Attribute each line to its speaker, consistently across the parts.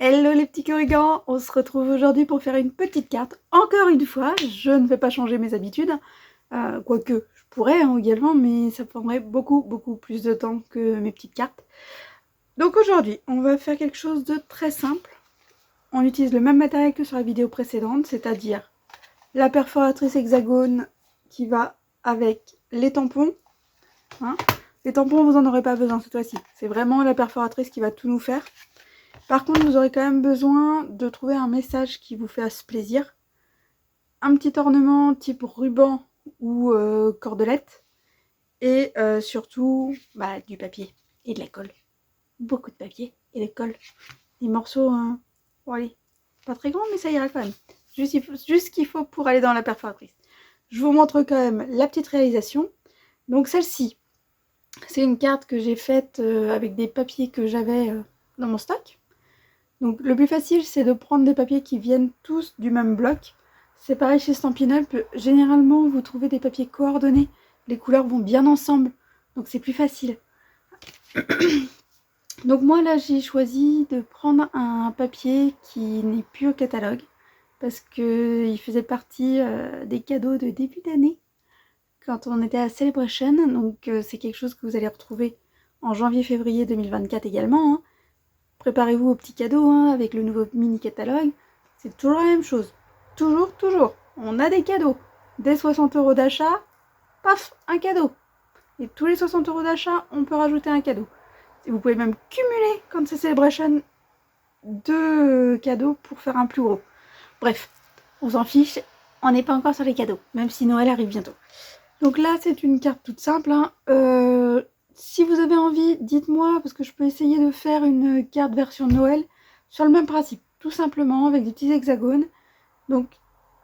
Speaker 1: Hello les petits corrigans, on se retrouve aujourd'hui pour faire une petite carte. Encore une fois, je ne vais pas changer mes habitudes, quoique je pourrais également, mais ça prendrait beaucoup plus de temps que mes petites cartes. Donc aujourd'hui, on va faire quelque chose de très simple. On utilise le même matériel que sur la vidéo précédente, c'est-à-dire la perforatrice hexagone qui va avec les tampons. Les tampons, vous n'en aurez pas besoin cette fois-ci. C'est vraiment la perforatrice qui va tout nous faire. Par contre, vous aurez quand même besoin de trouver un message qui vous fasse plaisir. Un petit ornement type ruban ou cordelette. Et surtout, du papier et de la colle. Beaucoup de papier et de colle. Des morceaux, bon allez, pas très grands, mais ça ira quand même. Juste ce qu'il faut pour aller dans la perforatrice. Je vous montre quand même la petite réalisation. Donc celle-ci, c'est une carte que j'ai faite avec des papiers que j'avais dans mon stock. Donc le plus facile, c'est de prendre des papiers qui viennent tous du même bloc. C'est pareil chez Stampin' Up, généralement vous trouvez des papiers coordonnés, les couleurs vont bien ensemble, donc c'est plus facile. Donc moi là j'ai choisi de prendre un papier qui n'est plus au catalogue, parce qu'il faisait partie des cadeaux de début d'année, quand on était à Celebration, donc c'est quelque chose que vous allez retrouver en janvier-février 2024 également, hein. Préparez-vous au petit cadeau avec le nouveau mini catalogue. C'est toujours la même chose. Toujours. On a des cadeaux. Dès 60 € d'achat, paf, un cadeau. Et tous les 60 € d'achat, on peut rajouter un cadeau. Et vous pouvez même cumuler, quand c'est Celebration, 2 cadeaux pour faire un plus gros. Bref, on s'en fiche. On n'est pas encore sur les cadeaux, même si Noël arrive bientôt. Donc là, c'est une carte toute simple. Si vous avez envie, dites-moi, parce que je peux essayer de faire une carte version Noël sur le même principe, tout simplement, avec des petits hexagones. Donc,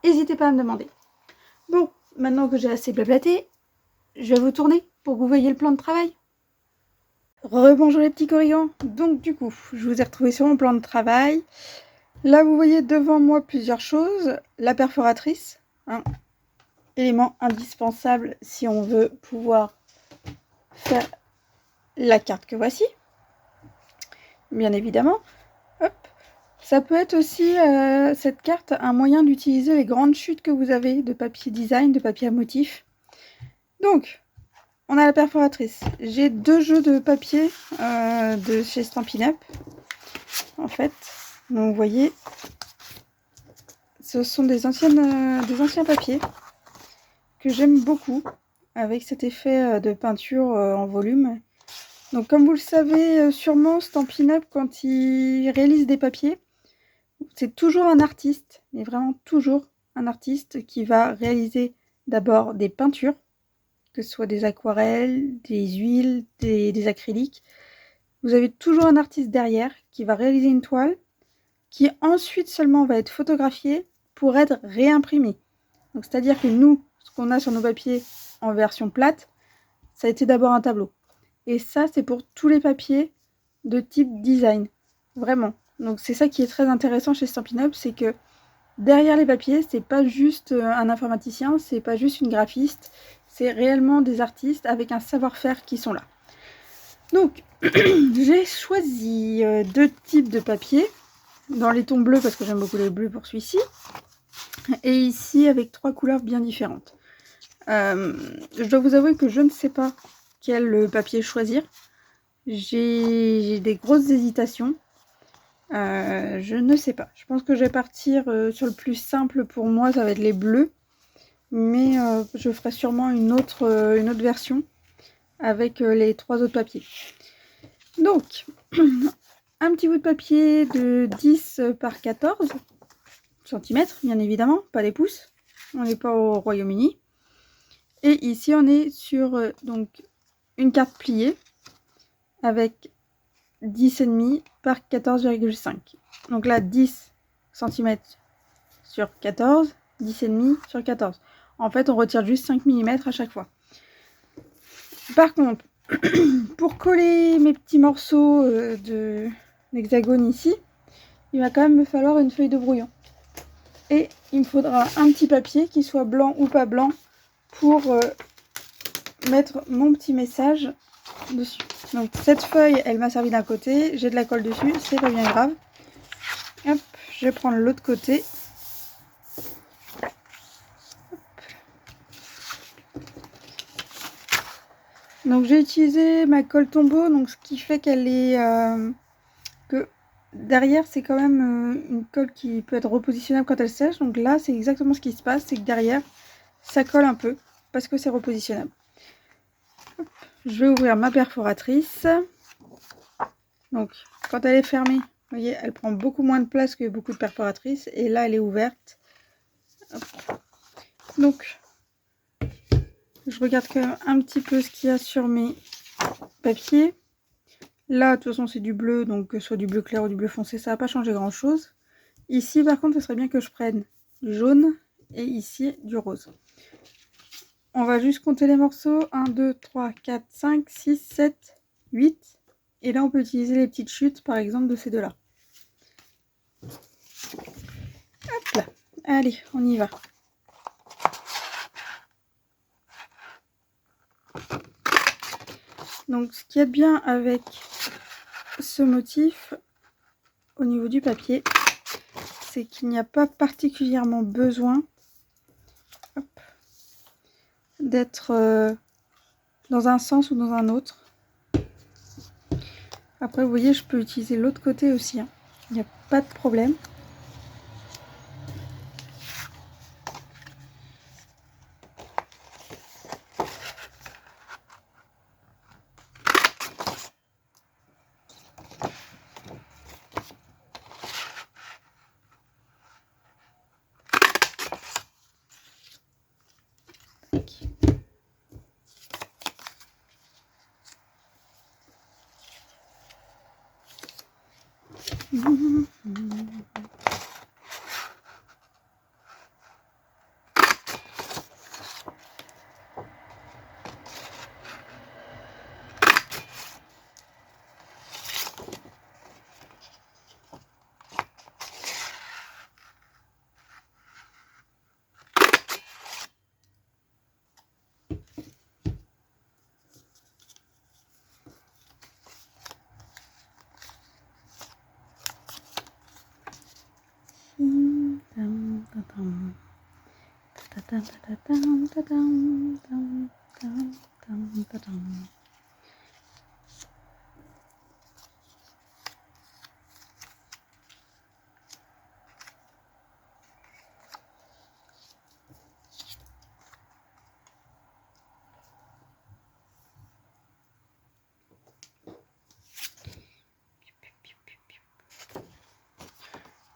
Speaker 1: n'hésitez pas à me demander. Bon, maintenant que j'ai assez blablaté, je vais vous tourner pour que vous voyez le plan de travail. Rebonjour les petits corrigans. Donc du coup, je vous ai retrouvé sur mon plan de travail. Là, vous voyez devant moi plusieurs choses. La perforatrice, élément indispensable si on veut pouvoir faire la carte que voici, bien évidemment. Hop. Ça peut être aussi, cette carte, un moyen d'utiliser les grandes chutes que vous avez de papier design, de papier à motif. Donc, on a la perforatrice. J'ai 2 jeux de papier de chez Stampin' Up, en fait. Donc, vous voyez, ce sont des anciens papiers que j'aime beaucoup, avec cet effet de peinture en volume. Donc comme vous le savez sûrement, Stampin' Up, quand il réalise des papiers, c'est toujours un artiste, mais vraiment toujours un artiste qui va réaliser d'abord des peintures, que ce soit des aquarelles, des huiles, des acryliques. Vous avez toujours un artiste derrière qui va réaliser une toile, qui ensuite seulement va être photographiée pour être réimprimée. Donc c'est-à-dire que nous, ce qu'on a sur nos papiers en version plate, ça a été d'abord un tableau. Et ça, c'est pour tous les papiers de type design. Vraiment. Donc c'est ça qui est très intéressant chez Stampin' Up, c'est que derrière les papiers, c'est pas juste un informaticien, c'est pas juste une graphiste, c'est réellement des artistes avec un savoir-faire qui sont là. Donc, j'ai choisi 2 types de papiers, dans les tons bleus parce que j'aime beaucoup les bleus pour celui-ci, et ici avec 3 couleurs bien différentes. Je dois vous avouer que je ne sais pas quel papier choisir. J'ai des grosses hésitations. Je ne sais pas. Je pense que je vais partir sur le plus simple pour moi, ça va être les bleus. Mais je ferai sûrement une autre version avec les 3 autres papiers. Donc, un petit bout de papier de 10 par 14 cm, bien évidemment, pas les pouces. On n'est pas au Royaume-Uni. Et ici, on est sur donc une carte pliée avec 10,5 par 14,5. Donc là, 10 cm sur 14, 10,5 sur 14. En fait, on retire juste 5 mm à chaque fois. Par contre, pour coller mes petits morceaux d'hexagone ici, il va quand même me falloir une feuille de brouillon. Et il me faudra un petit papier, qui soit blanc ou pas blanc, pour mettre mon petit message dessus. Donc cette feuille, elle m'a servi d'un côté, j'ai de la colle dessus, c'est pas bien grave. Hop, je vais prendre l'autre côté. Donc j'ai utilisé ma colle tombeau, donc ce qui fait qu'elle est que derrière c'est quand même une colle qui peut être repositionnable quand elle sèche. Donc là c'est exactement ce qui se passe, c'est que derrière ça colle un peu parce que c'est repositionnable. Hop, je vais ouvrir ma perforatrice. Donc quand elle est fermée, vous voyez, elle prend beaucoup moins de place que beaucoup de perforatrices, et là elle est ouverte. Hop. Donc je regarde quand même un petit peu ce qu'il y a sur mes papiers. Là, de toute façon, c'est du bleu, donc que ce soit du bleu clair ou du bleu foncé, ça va pas changer grand chose. Ici, par contre, ce serait bien que je prenne du jaune et ici du rose. On va juste compter les morceaux. 1, 2, 3, 4, 5, 6, 7, 8. Et là, on peut utiliser les petites chutes, par exemple, de ces deux-là. Hop là. Allez, on y va. Donc, ce qu'il y a de bien avec ce motif, au niveau du papier, c'est qu'il n'y a pas particulièrement besoin d'être dans un sens ou dans un autre. Après, vous voyez, je peux utiliser l'autre côté aussi, hein. Il n'y a pas de problème.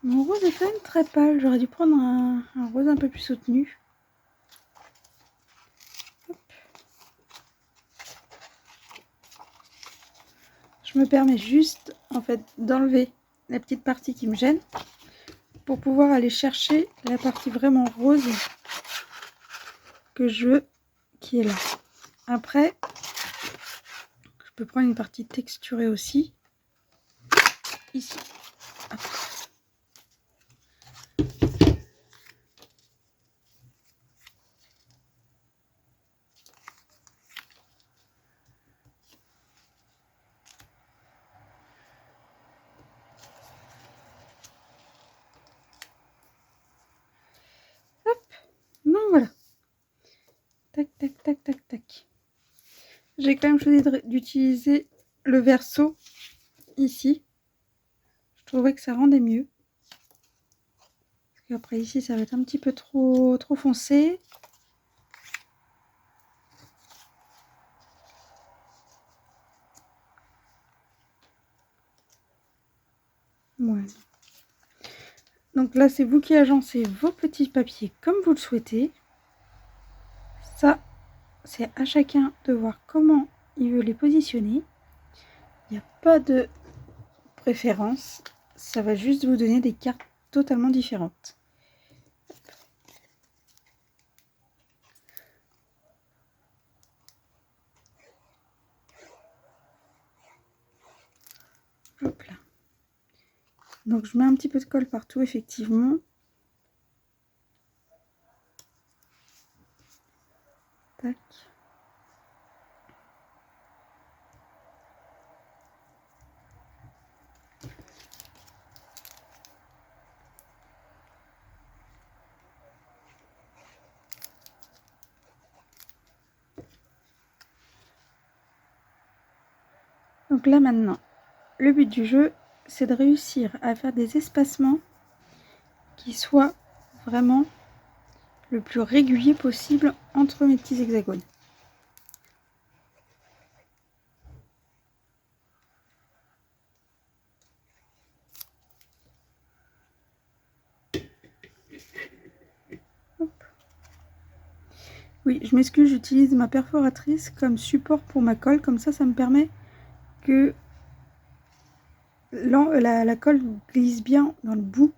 Speaker 1: Mon rose est quand même très pâle, j'aurais dû prendre un rose un peu plus soutenu. Hop. Je me permets juste en fait d'enlever la petite partie qui me gêne pour pouvoir aller chercher la partie vraiment rose que je veux, qui est là. Après, je peux prendre une partie texturée aussi, ici. Hop. Non, voilà. Tac, tac, tac, tac, tac. J'ai quand même choisi d'utiliser le verso ici. Je trouvais que ça rendait mieux. Parce qu'après ici, ça va être un petit peu trop foncé. Ouais. Donc là, c'est vous qui agencez vos petits papiers comme vous le souhaitez. Ça, c'est à chacun de voir comment il veut les positionner. Il n'y a pas de préférence. Ça va juste vous donner des cartes totalement différentes. Hop là. Donc je mets un petit peu de colle partout, effectivement. Tac. Donc là maintenant, le but du jeu, c'est de réussir à faire des espacements qui soient vraiment le plus régulier possible entre mes petits hexagones. Hop. Oui, je m'excuse, j'utilise ma perforatrice comme support pour ma colle, comme ça me permet que la colle glisse bien dans le bout.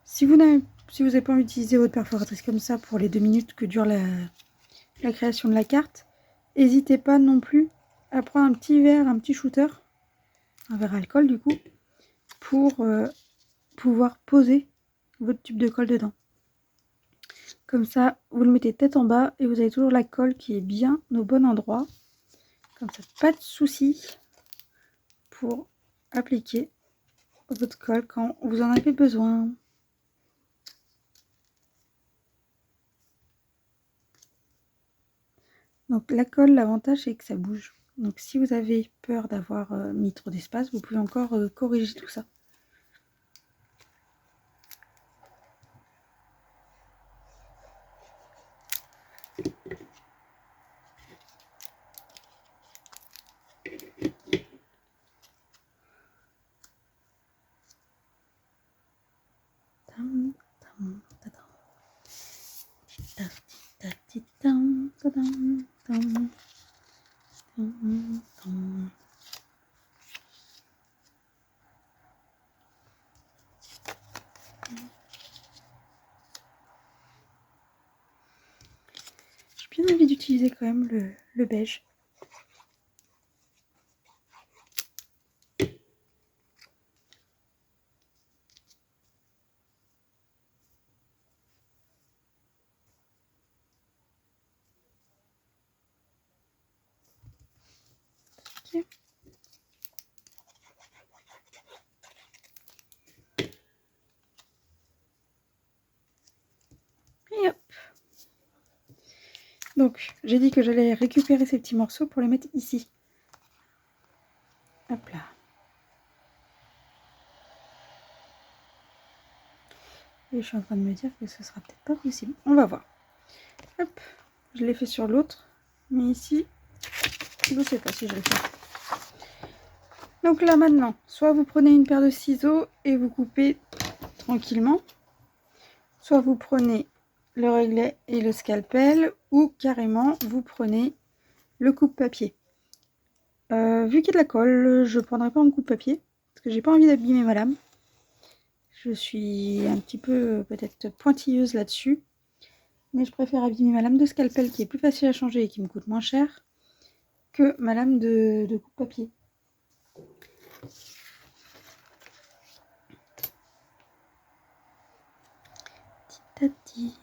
Speaker 1: Si vous n'avez pas envie d'utiliser votre perforatrice comme ça pour les 2 minutes que dure la création de la carte, n'hésitez pas non plus à prendre un petit verre, un petit shooter, un verre alcool du coup, pour pouvoir poser votre tube de colle dedans. Comme ça, vous le mettez tête en bas et vous avez toujours la colle qui est bien au bon endroit. Comme ça, pas de souci pour appliquer votre colle quand vous en avez besoin. Donc la colle, l'avantage c'est que ça bouge. Donc si vous avez peur d'avoir mis trop d'espace, vous pouvez encore corriger tout ça. J'ai bien envie d'utiliser quand même le beige. Okay. Et hop. Donc, j'ai dit que j'allais récupérer ces petits morceaux pour les mettre ici. Hop là. Et je suis en train de me dire que ce sera peut-être pas possible. On va voir. Hop. Je l'ai fait sur l'autre. Mais ici, je ne sais pas si je le fais. Donc là maintenant, soit vous prenez une paire de ciseaux et vous coupez tranquillement. Soit vous prenez le réglet et le scalpel, ou carrément vous prenez le coupe-papier. Vu qu'il y a de la colle, je ne prendrai pas mon coupe-papier parce que j'ai pas envie d'abîmer ma lame. Je suis un petit peu peut-être pointilleuse là-dessus, mais je préfère abîmer ma lame de scalpel qui est plus facile à changer et qui me coûte moins cher que ma lame de coupe-papier. Petit à petit.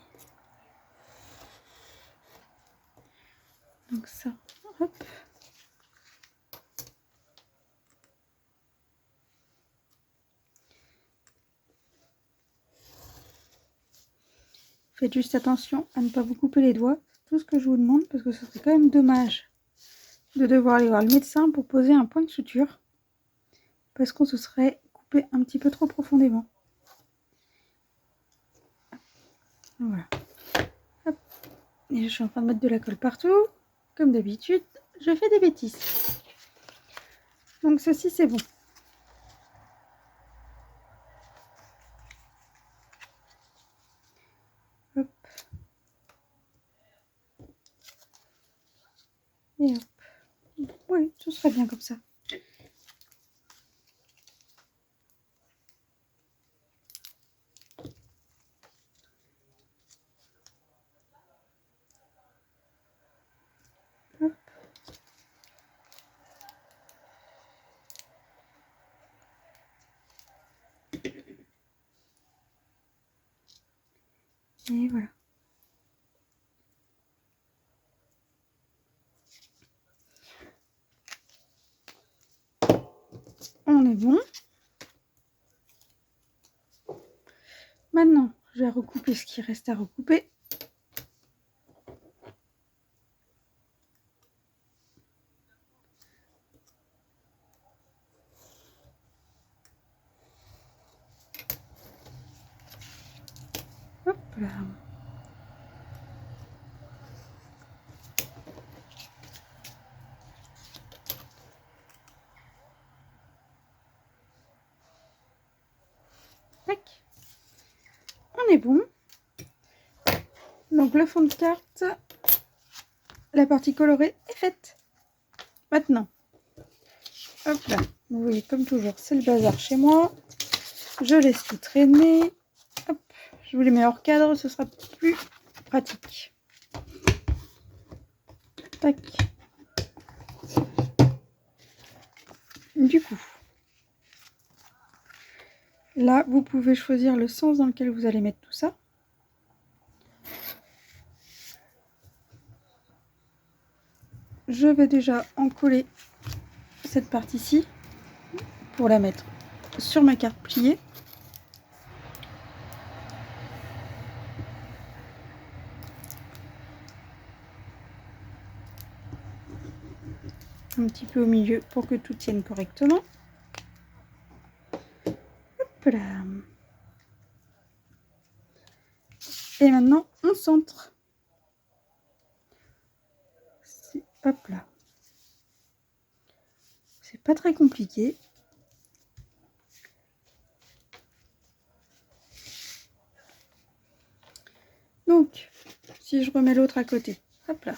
Speaker 1: Donc ça, hop. Faites juste attention à ne pas vous couper les doigts, c'est tout ce que je vous demande, parce que ce serait quand même dommage de devoir aller voir le médecin pour poser un point de suture, parce qu'on se serait coupé un petit peu trop profondément. Voilà. Hop. Et je suis en train de mettre de la colle partout. Comme d'habitude, je fais des bêtises. Donc ceci, c'est bon. Hop. Et hop. Oui, tout sera bien comme ça. Hop. Et voilà. On est bon. Maintenant, je vais recouper ce qui reste à recouper. là. Tac. On est bon. Donc le fond de carte, la partie colorée est faite. Maintenant, hop là, vous voyez comme toujours, c'est le bazar chez moi. Je laisse tout traîner. Hop, je vous les mets hors cadre, ce sera plus pratique. Tac. Du coup, là, vous pouvez choisir le sens dans lequel vous allez mettre tout ça. Je vais déjà en coller cette partie-ci pour la mettre sur ma carte pliée. Un petit peu au milieu pour que tout tienne correctement. Hop là. Et maintenant, on centre. Hop là. C'est pas très compliqué. Donc, si je remets l'autre à côté, hop là.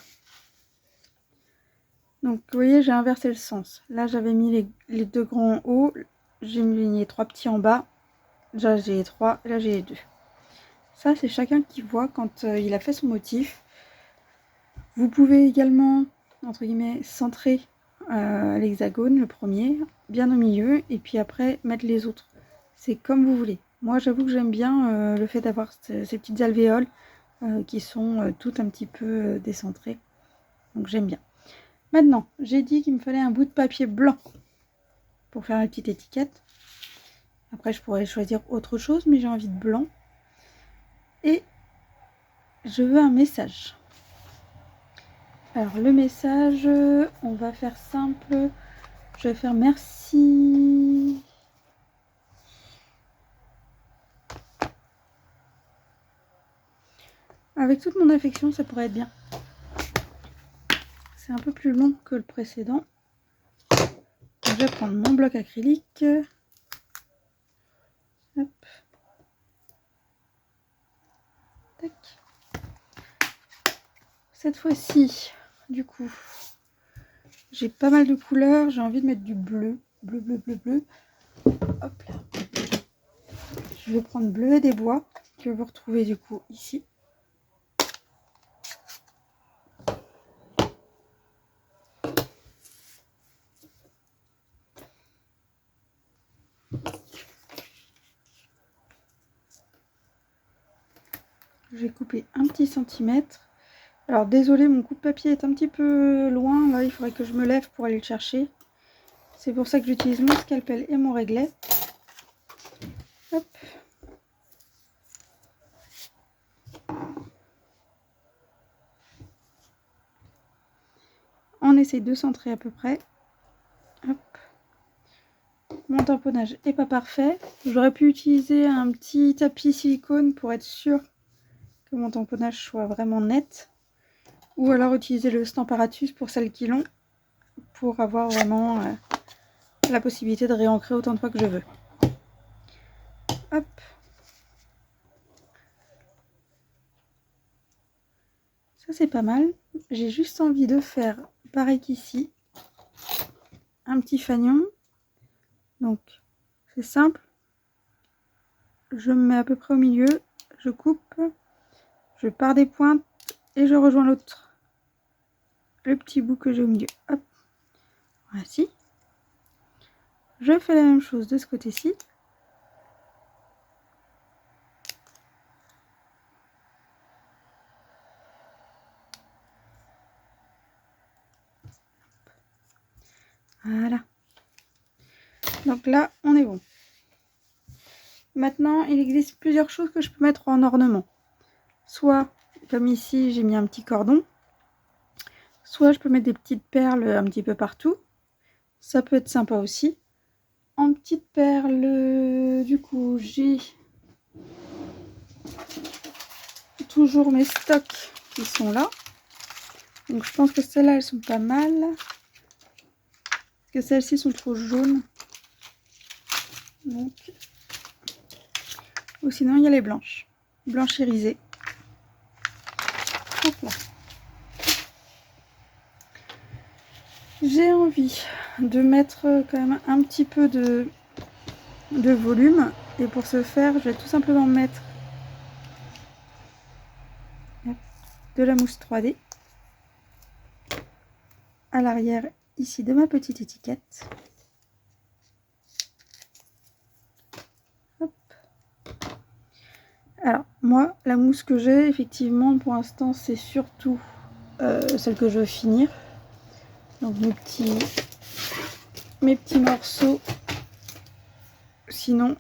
Speaker 1: Donc, vous voyez, j'ai inversé le sens. Là, j'avais mis les deux grands en haut. J'ai mis les trois petits en bas. Déjà, j'ai les trois. Là, j'ai les deux. Ça, c'est chacun qui voit quand il a fait son motif. Vous pouvez également, entre guillemets, centrer l'hexagone, le premier, bien au milieu. Et puis après, mettre les autres. C'est comme vous voulez. Moi, j'avoue que j'aime bien le fait d'avoir ces petites alvéoles qui sont toutes un petit peu décentrées. Donc, j'aime bien. Maintenant, j'ai dit qu'il me fallait un bout de papier blanc pour faire la petite étiquette. Après, je pourrais choisir autre chose, mais j'ai envie de blanc. Et je veux un message. Alors, le message, on va faire simple. Je vais faire merci. Avec toute mon affection, ça pourrait être bien. C'est un peu plus long que le précédent. Je vais prendre mon bloc acrylique. Hop. Tac. Cette fois-ci, du coup, j'ai pas mal de couleurs. J'ai envie de mettre du bleu. Bleu, bleu, bleu, bleu. Hop là. Je vais prendre bleuet des bois, que vous retrouvez du coup ici. J'ai coupé un petit centimètre. Alors désolé, mon coupe-papier est un petit peu loin. Là, il faudrait que je me lève pour aller le chercher. C'est pour ça que j'utilise mon scalpel et mon réglet. Hop. On essaye de centrer à peu près. Hop. Mon tamponnage n'est pas parfait. J'aurais pu utiliser un petit tapis silicone pour être sûr que mon tamponnage soit vraiment net. Ou alors utiliser le Stamparatus pour celles qui l'ont, pour avoir vraiment la possibilité de réancrer autant de fois que je veux. Hop. Ça c'est pas mal. J'ai juste envie de faire pareil qu'ici. Un petit fanion. Donc c'est simple. Je me mets à peu près au milieu. Je coupe. Je pars des pointes et je rejoins l'autre. Le petit bout que j'ai au milieu. Hop. Voici. Je fais la même chose de ce côté-ci. Voilà. Donc là, on est bon. Maintenant, il existe plusieurs choses que je peux mettre en ornement. Soit, comme ici, j'ai mis un petit cordon. Soit je peux mettre des petites perles un petit peu partout. Ça peut être sympa aussi. En petites perles, du coup, j'ai toujours mes stocks qui sont là. Donc je pense que celles-là, elles sont pas mal. Parce que celles-ci sont trop jaunes. Donc... Ou sinon, il y a les blanches. Blanches irisées. Hop là. J'ai envie de mettre quand même un petit peu de volume. Et pour ce faire, je vais tout simplement mettre de la mousse 3D à l'arrière ici de ma petite étiquette. Hop. Alors moi, la mousse que j'ai, effectivement, pour l'instant, c'est surtout celle que je veux finir. Donc mes petits morceaux. Sinon,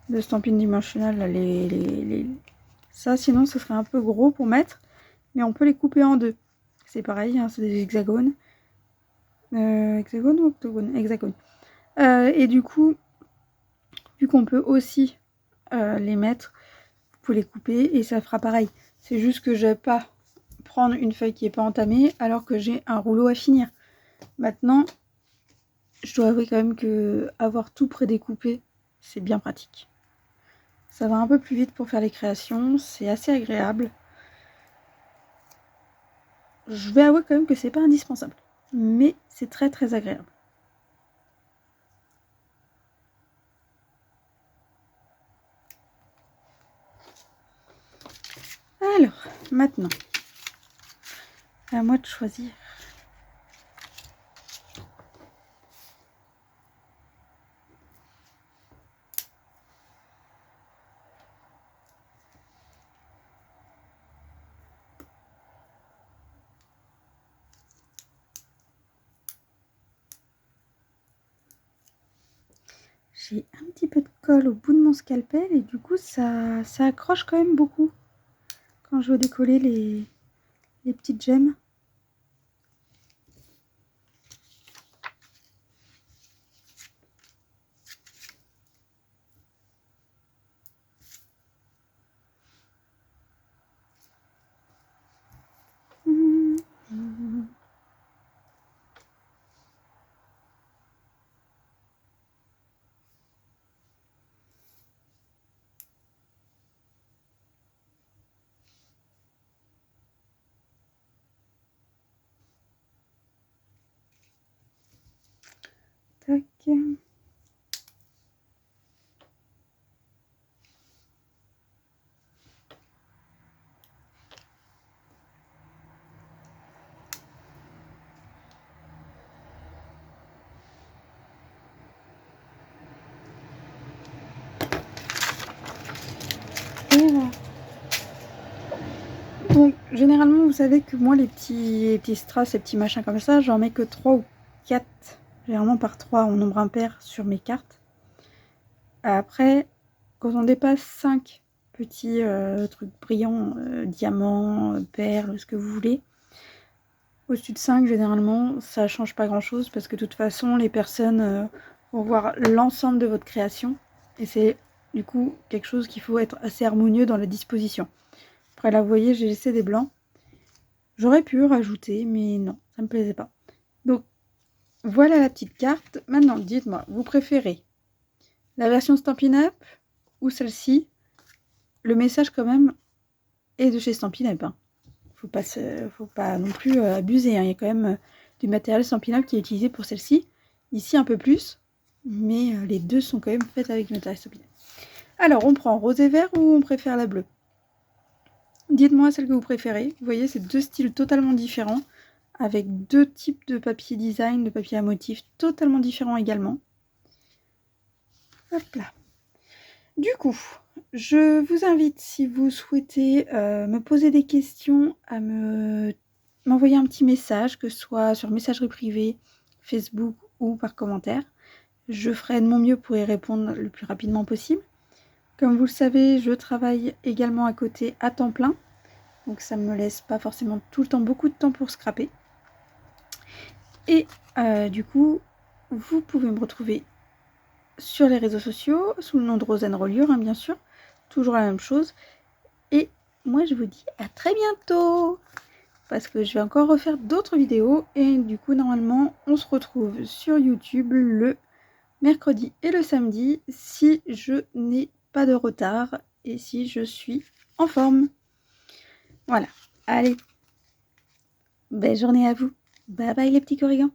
Speaker 1: le Stampin' Dimensional, là, ça, sinon, ce serait un peu gros pour mettre. Mais on peut les couper en deux. C'est pareil, hein, c'est des hexagones. Hexagone ou octogone? Hexagone. Et du coup, vu qu'on peut aussi les mettre, vous pouvez les couper et ça fera pareil. C'est juste que je vais pas prendre une feuille qui n'est pas entamée alors que j'ai un rouleau à finir. Maintenant, je dois avouer quand même que avoir tout prédécoupé, c'est bien pratique. Ça va un peu plus vite pour faire les créations, c'est assez agréable. Je vais avouer quand même que c'est pas indispensable, mais c'est très très agréable. Alors, maintenant, à moi de choisir. J'ai un petit peu de colle au bout de mon scalpel et du coup ça accroche quand même beaucoup quand je veux décoller les petites gemmes. Tac. Et voilà. Donc généralement vous savez que moi les petits strass, ces petits machins comme ça, j'en mets que 3 ou 4, généralement par 3 en nombre impair sur mes cartes. Après, quand on dépasse 5 petits trucs brillants, diamants, perles, ce que vous voulez, au-dessus de 5, généralement, ça change pas grand-chose parce que de toute façon, les personnes vont voir l'ensemble de votre création. Et c'est du coup quelque chose qu'il faut être assez harmonieux dans la disposition. Après là, vous voyez, j'ai laissé des blancs. J'aurais pu rajouter, mais non, ça me plaisait pas. Donc, voilà la petite carte. Maintenant, dites-moi, vous préférez la version Stampin' Up ou celle-ci? Le message quand même est de chez Stampin' Up. Hein. Faut pas non plus abuser. Hein. Il y a quand même du matériel Stampin' Up qui est utilisé pour celle-ci. Ici un peu plus, mais les deux sont quand même faites avec du matériel Stampin' Up. Alors, on prend rose et vert ou on préfère la bleue? Dites-moi celle que vous préférez. Vous voyez, c'est deux styles totalement différents, avec deux types de papier design, de papier à motifs totalement différents également. Hop là. Du coup, je vous invite, si vous souhaitez me poser des questions, à m'envoyer un petit message, que ce soit sur messagerie privée, Facebook ou par commentaire. Je ferai de mon mieux pour y répondre le plus rapidement possible. Comme vous le savez, je travaille également à côté à temps plein. Donc ça ne me laisse pas forcément tout le temps beaucoup de temps pour scraper. Et du coup, vous pouvez me retrouver sur les réseaux sociaux, sous le nom de Rose & Reliure, hein, bien sûr. Toujours la même chose. Et moi je vous dis à très bientôt, parce que je vais encore refaire d'autres vidéos, et du coup normalement on se retrouve sur YouTube le mercredi et le samedi, si je n'ai pas de retard, et si je suis en forme. Voilà, allez, belle journée à vous, bye bye les petits corrigans.